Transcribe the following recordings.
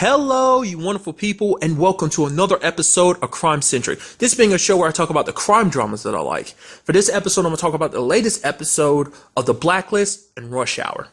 Hello, you wonderful people, and welcome to another episode of Crime Centric. This being a show where I talk about the crime dramas that I like. For this episode, I'm going to talk about the latest episode of The Blacklist and Rush Hour.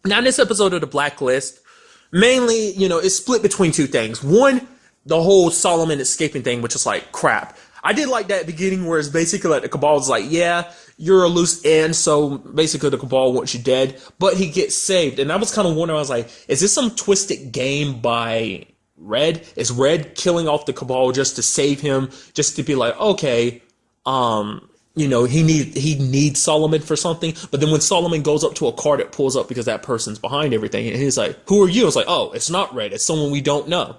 Now, in this episode of The Blacklist, mainly, it's split between two things. One, the whole Solomon escaping thing, which is like crap. I did like that beginning where it's basically like the Cabal is like, yeah, you're a loose end, so basically the Cabal wants you dead, but he gets saved. And I was kind of wondering, I was like, is this some twisted game by Red? Is Red killing off the Cabal just to save him, just to be like, okay, he needs Solomon for something, but then when Solomon goes up to a car, it pulls up because that person's behind everything, and he's like, who are you? It's like, oh, it's not Red, it's someone we don't know.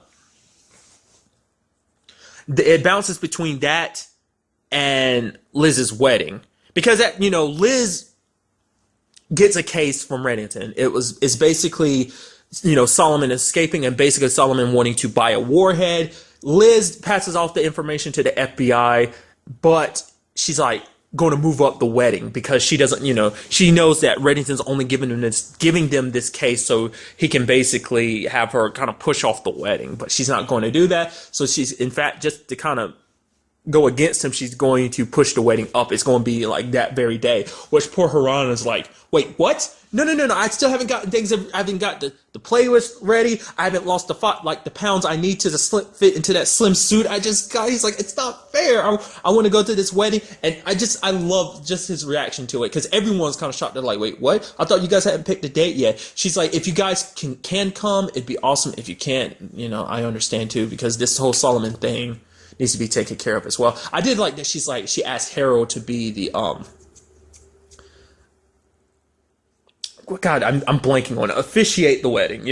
It bounces between that and Liz's wedding. Because Liz gets a case from Reddington. It's basically, Solomon escaping and basically Solomon wanting to buy a warhead. Liz passes off the information to the FBI, but she's like going to move up the wedding because she doesn't, she knows that Reddington's only giving them this case so he can basically have her kind of push off the wedding, but she's not going to do that. So she's, in fact, just to kind of go against him, she's going to push the wedding up. It's going to be like that very day, which poor Haran is like, wait, what? No. I still haven't gotten things. I haven't got the playlist ready. I haven't lost the pounds I need to fit into that slim suit I just got. He's like, it's not fair. I want to go to this wedding. And I love just his reaction to it. Cause everyone's kind of shocked. They're like, wait, what? I thought you guys hadn't picked a date yet. She's like, if you guys can come, it'd be awesome. If you can't, I understand too, because this whole Solomon thing needs to be taken care of as well. I did like that she asked Harold to be the God, I'm blanking on it. Officiate the wedding,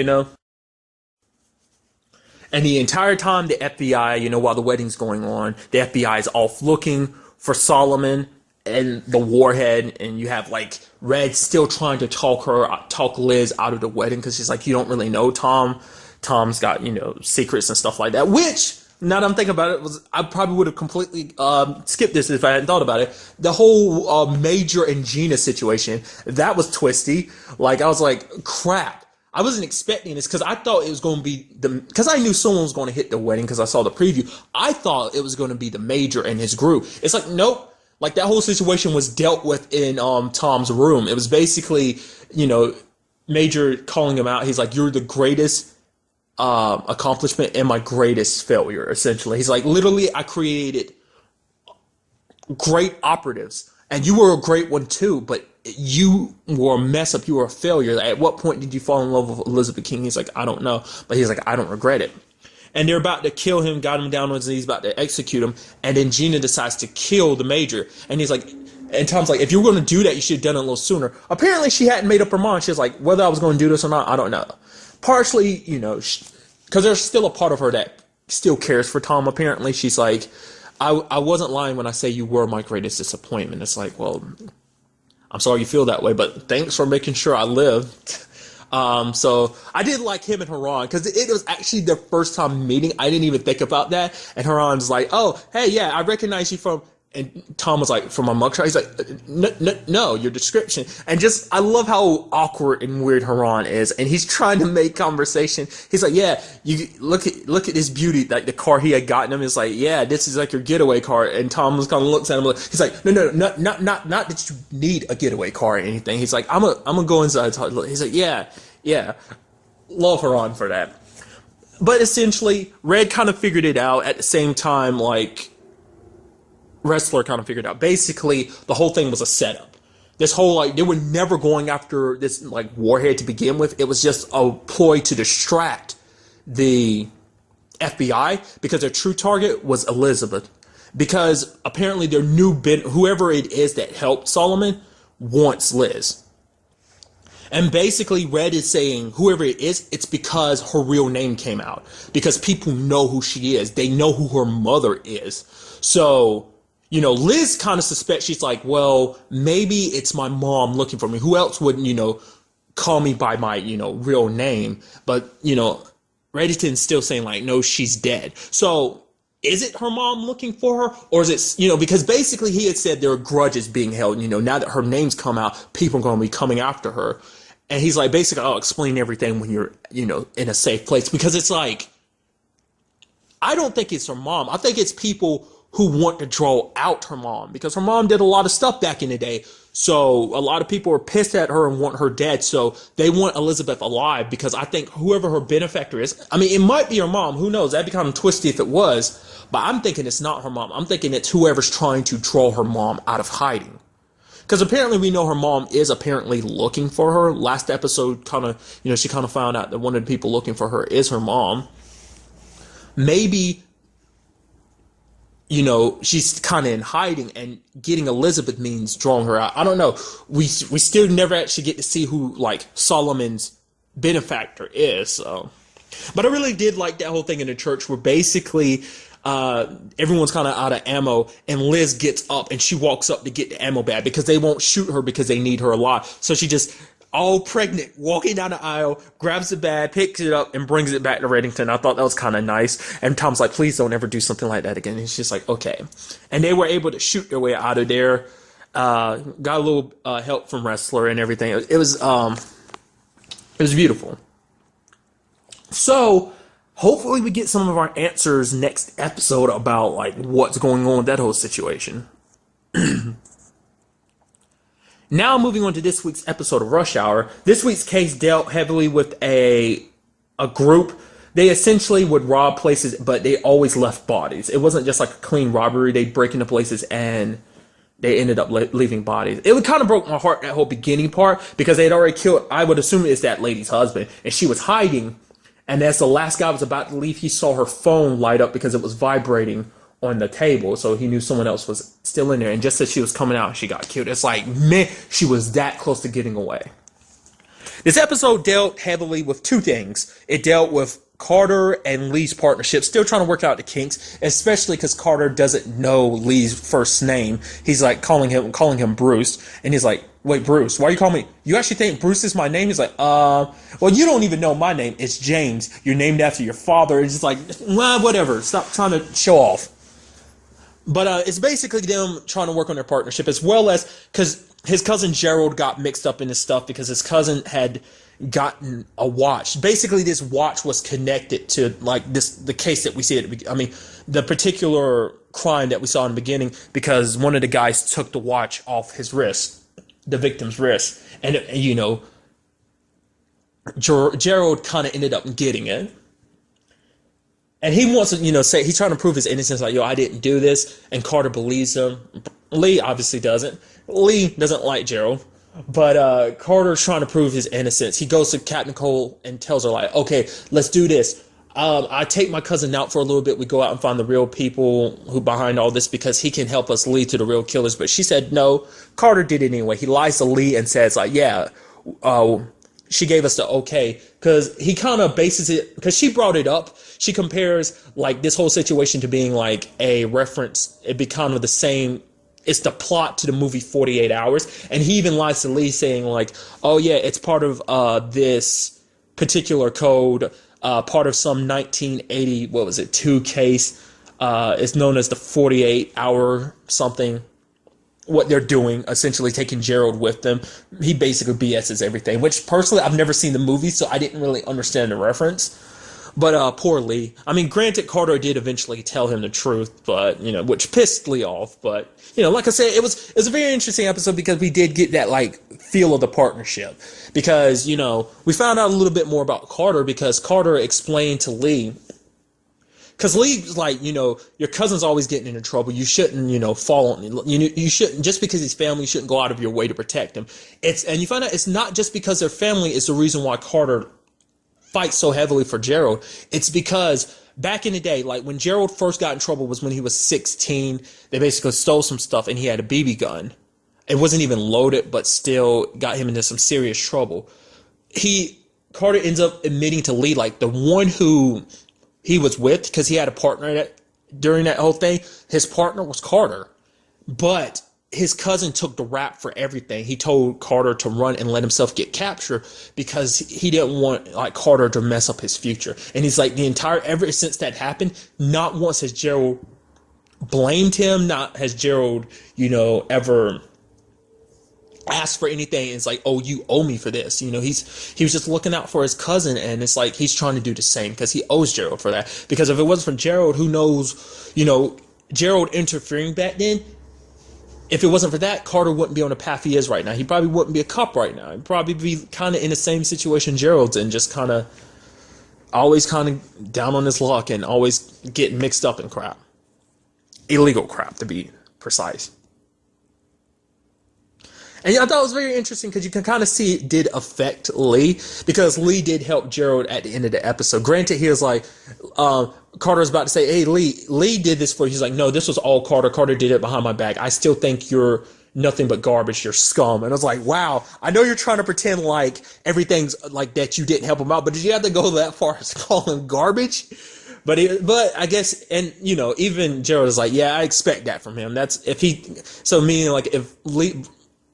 And the entire time the FBI, while the wedding's going on, the FBI is off looking for Solomon and the warhead, and you have like Red still trying to talk Liz out of the wedding because she's like, you don't really know Tom. Tom's got, secrets and stuff like that, which, now that I'm thinking about it, I probably would have completely skipped this if I hadn't thought about it. The whole Major and Gina situation, that was twisty. Like, I was like, crap. I wasn't expecting this because I thought it was going to be because I knew someone was going to hit the wedding because I saw the preview. I thought it was going to be the Major and his group. It's like, nope. Like, that whole situation was dealt with in Tom's room. It was basically, Major calling him out. He's like, you're the greatest accomplishment and my greatest failure, essentially. He's like, literally, I created great operatives and you were a great one too, but you were a mess up. You were a failure. At what point did you fall in love with Elizabeth King? He's like, I don't know, but he's like, I don't regret it. And they're about to kill him, got him down on his knees, about to execute him, and then Gina decides to kill the Major, and he's like, and Tom's like, if you were going to do that, you should have done it a little sooner. Apparently she hadn't made up her mind. She was like, whether I was going to do this or not, I don't know. Partially, because there's still a part of her that still cares for Tom, apparently. She's like, I wasn't lying when I say you were my greatest disappointment. It's like, well, I'm sorry you feel that way, but thanks for making sure I lived. So I did like him and Haran, because it was actually their first time meeting. I didn't even think about that. And Haran's like, oh, hey, yeah, I recognize you from... And Tom was like, from my mugshot? He's like, no, your description. And just, I love how awkward and weird Haran is. And he's trying to make conversation. He's like, yeah, you look at this beauty, like the car he had gotten him. Is like, yeah, this is like your getaway car. And Tom was kind of looks at him like, he's like, no, not that you need a getaway car or anything. He's like, I'm gonna go inside and talk. He's like, yeah, love Haran for that. But essentially, Red kind of figured it out at the same time, like, Wrestler kind of figured out. Basically, the whole thing was a setup. This whole, like, they were never going after this, like, warhead to begin with. It was just a ploy to distract the FBI because their true target was Elizabeth. Because apparently their new whoever it is that helped Solomon wants Liz. And basically, Red is saying, whoever it is, it's because her real name came out. Because people know who she is. They know who her mother is. So... Liz kind of suspects, she's like, well, maybe it's my mom looking for me. Who else would, call me by my, real name? But, Reddington's still saying like, no, she's dead. So is it her mom looking for her? Or is it, because basically he had said there are grudges being held, now that her name's come out, people are going to be coming after her. And he's like, basically, I'll explain everything when you're, in a safe place. Because it's like, I don't think it's her mom. I think it's people who want to draw out her mom, because her mom did a lot of stuff back in the day. So a lot of people are pissed at her and want her dead. So they want Elizabeth alive, because I think whoever her benefactor is, I mean, it might be her mom. Who knows? That'd be kind of twisty if it was. But I'm thinking it's not her mom. I'm thinking it's whoever's trying to draw her mom out of hiding. Because apparently we know her mom is apparently looking for her. Last episode, kind of, she kind of found out that one of the people looking for her is her mom. Maybe, she's kind of in hiding, and getting Elizabeth means drawing her out. I don't know. We still never actually get to see who, like, Solomon's benefactor is. So, but I really did like that whole thing in the church where basically everyone's kind of out of ammo, and Liz gets up and she walks up to get the ammo bag because they won't shoot her because they need her alive. So she just, all pregnant, walking down the aisle, grabs the bag, picks it up, and brings it back to Reddington. I thought that was kind of nice. And Tom's like, please don't ever do something like that again. And she's like, okay. And they were able to shoot their way out of there. Got a little help from Wrestler and everything. It was beautiful. So hopefully we get some of our answers next episode about like what's going on with that whole situation. Now moving on to this week's episode of Rush Hour. This week's case dealt heavily with a group. They essentially would rob places, but they always left bodies. It wasn't just like a clean robbery. They'd break into places and they ended up leaving bodies. It kind of broke my heart, that whole beginning part, because they had already killed, I would assume it's that lady's husband, and she was hiding. And as the last guy was about to leave, he saw her phone light up because it was vibrating on the table. So he knew someone else was still in there. And just as she was coming out, she got killed. It's like, man, she was that close to getting away. This episode dealt heavily with two things. It dealt with Carter and Lee's partnership, still trying to work out the kinks, especially because Carter doesn't know Lee's first name. He's like calling him Bruce, and he's like, wait, Bruce, why are you calling me? You actually think Bruce is my name? He's like, well, you don't even know my name. It's James. You're named after your father. It's just like, well, whatever. Stop trying to show off. But it's basically them trying to work on their partnership, as well as because his cousin Gerald got mixed up in this stuff because his cousin had gotten a watch. Basically, this watch was connected to like the case that we see the particular crime that we saw in the beginning, because one of the guys took the watch off his wrist, the victim's wrist, and Gerald kind of ended up getting it. And he wants to, say, he's trying to prove his innocence, like, I didn't do this, and Carter believes him. Lee obviously doesn't. Lee doesn't like Gerald, but Carter's trying to prove his innocence. He goes to Captain Cole and tells her, like, okay, let's do this. I take my cousin out for a little bit. We go out and find the real people who behind all this, because he can help us lead to the real killers. But she said no. Carter did it anyway. He lies to Lee and says, like, yeah, she gave us the okay, because he kind of bases it, because she brought it up. She compares like this whole situation to being like a reference. It'd be kind of the same. It's the plot to the movie 48 Hours. And he even lies to Lee saying like, oh yeah, it's part of this particular code, part of some 1980, 2 case. It's known as the 48 hour something. What they're doing, essentially taking Gerald with them. He basically BS's everything, which personally, I've never seen the movie, so I didn't really understand the reference. But poor Lee. I mean, granted, Carter did eventually tell him the truth, but, which pissed Lee off. But, like I said, it was a very interesting episode, because we did get that, like, feel of the partnership. Because, we found out a little bit more about Carter, because Carter explained to Lee, because Lee's like, your cousin's always getting into trouble. You shouldn't, fall on him. You shouldn't, just because he's family, you shouldn't go out of your way to protect him. And you find out it's not just because their family is the reason why Carter fights so heavily for Gerald. It's because back in the day, like when Gerald first got in trouble was when he was 16. They basically stole some stuff and he had a BB gun. It wasn't even loaded, but still got him into some serious trouble. Carter ends up admitting to Lee, like the one who he was with, because he had a partner during that whole thing. His partner was Carter, but his cousin took the rap for everything. He told Carter to run and let himself get captured because he didn't want like Carter to mess up his future. And he's like, ever since that happened, not once has Gerald blamed him, not has Gerald, ever ask for anything. It's like, oh, you owe me for this. He was just looking out for his cousin, and it's like he's trying to do the same because he owes Gerald for that. Because if it wasn't for Gerald, who knows, Gerald interfering back then, if it wasn't for that, Carter wouldn't be on the path he is right now. He probably wouldn't be a cop right now. He'd probably be kind of in the same situation Gerald's in, just always kind of down on his luck and always getting mixed up in crap. Illegal crap, to be precise. And I thought it was very interesting because you can kind of see it did affect Lee, because Lee did help Gerald at the end of the episode. Granted, he was like, Carter's about to say, hey, Lee did this for you. He's like, no, this was all Carter. Carter did it behind my back. I still think you're nothing but garbage. You're scum. And I was like, wow, I know you're trying to pretend like everything's like that you didn't help him out, but did you have to go that far as call him garbage? But I guess, and even Gerald is like, yeah, I expect that from him. That's meaning like if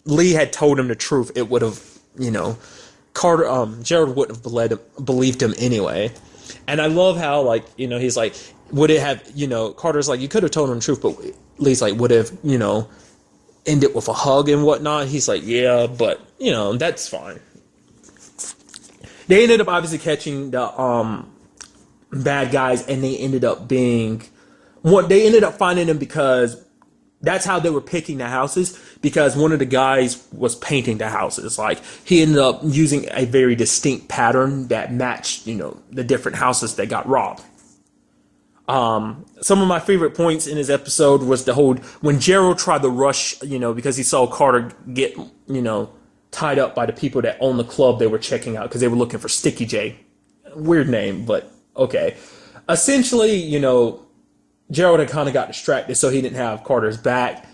Lee had told him the truth, it would have, Gerald wouldn't have believed him anyway. And I love how, like, he's like, would it have, Carter's like, you could have told him the truth, but Lee's like, would have, ended with a hug and whatnot. He's like, yeah, but, that's fine. They ended up obviously catching the bad guys, and they ended up finding them because that's how they were picking the houses, because one of the guys was painting the houses. Like, he ended up using a very distinct pattern that matched, the different houses that got robbed. Some of my favorite points in this episode was when Gerald tried to rush, because he saw Carter get, tied up by the people that own the club they were checking out, because they were looking for Sticky J. Weird name, but okay. Essentially, Gerald had kind of got distracted, so he didn't have Carter's back,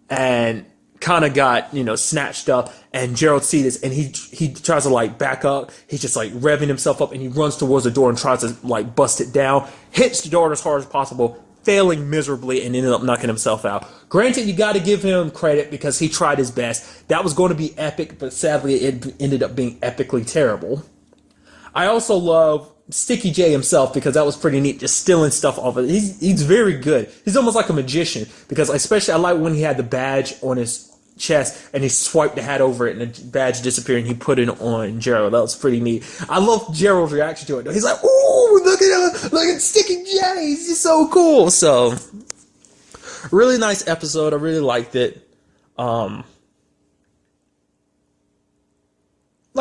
and kind of got, snatched up. And Gerald sees this, and he tries to like back up. He's just like revving himself up, and he runs towards the door and tries to like bust it down. Hits the door as hard as possible, failing miserably, and ended up knocking himself out. Granted, you got to give him credit because he tried his best. That was going to be epic, but sadly, it ended up being epically terrible. I also love Sticky J himself, because that was pretty neat, just stealing stuff off of it. He's very good. He's almost like a magician, because especially I like when he had the badge on his chest and he swiped the hat over it and the badge disappeared and he put it on Gerald. That was pretty neat. I love Gerald's reaction to it. He's like, ooh, look at Sticky J. He's just so cool. So, really nice episode. I really liked it. Like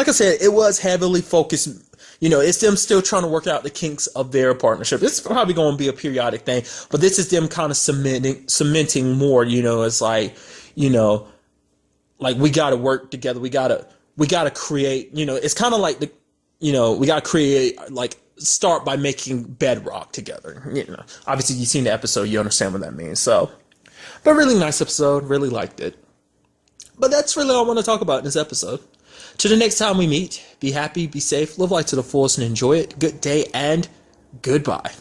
I said, it was heavily focused. It's them still trying to work out the kinks of their partnership. It's probably going to be a periodic thing, but this is them kind of cementing more. It's like, like we got to work together. We got to create. It's kind of like we got to create, like, start by making bedrock together. Obviously you've seen the episode, you understand what that means. So, but really nice episode. Really liked it. But that's really all I want to talk about in this episode. Till the next time we meet, be happy, be safe, live life to the fullest, and enjoy it. Good day and goodbye.